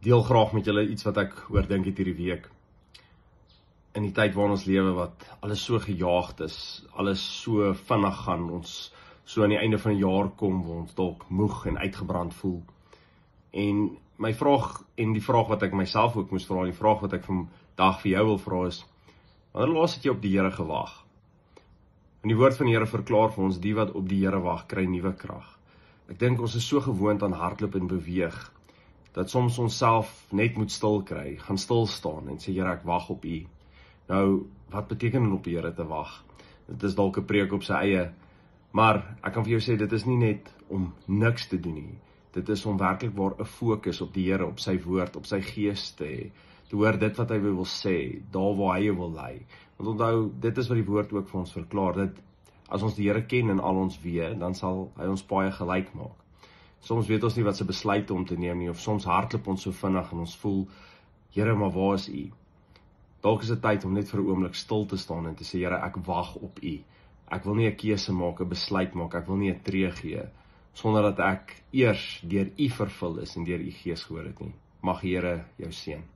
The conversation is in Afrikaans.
deel graag met julle iets wat ek oordink het hierdie week. In die tyd waarin ons lewe wat alles so gejaagd is, alles so vinnig gaan, ons so aan die einde van die jaar kom, waar ons dalk moeg en uitgebrand voel. En my vraag, en die vraag wat ek myself ook moes vra, en die vraag wat ek vandag vir jou wil vra is, wanneer laas het jy op die Here gewag? En die woord van die Here verklaar vir ons, die wat op die Here wag, kry nuwe krag. Ek dink ons is so gewoond aan hardloop en beweeg, dat soms ons self net moet stil kry, gaan stil staan en sê, Here, ek wag op U. Nou, wat beteken om op die Here te wag? Dit is dalk 'n preek op sy eie, maar ek kan vir jou sê, dit is nie net om niks te doen nie. Dit is om werklik waar 'n fokus op die Here, op sy woord, op sy gees te hê, te hoor dit wat hy wil sê, daar waar hy wil lei. Want onthou, dit is wat die woord ook vir ons verklaar, dat as ons die Here ken en al ons weet, dan sal hy ons paaie gelyk maak. Soms weet ons nie wat se besluite om te neem nie, of soms hardloop ons so vinnig en ons voel, Here, maar waar is U? Dalk is dit tyd om net vir 'n oomblik stil te staan en te sê, Here, ek wag op U. Ek wil nie 'n keuse maak, 'n besluit maak, ek wil nie 'n tree gee, sonder dat ek eers deur U vervul is en deur U Gees gehoor het nie. Mag die Here jou seën.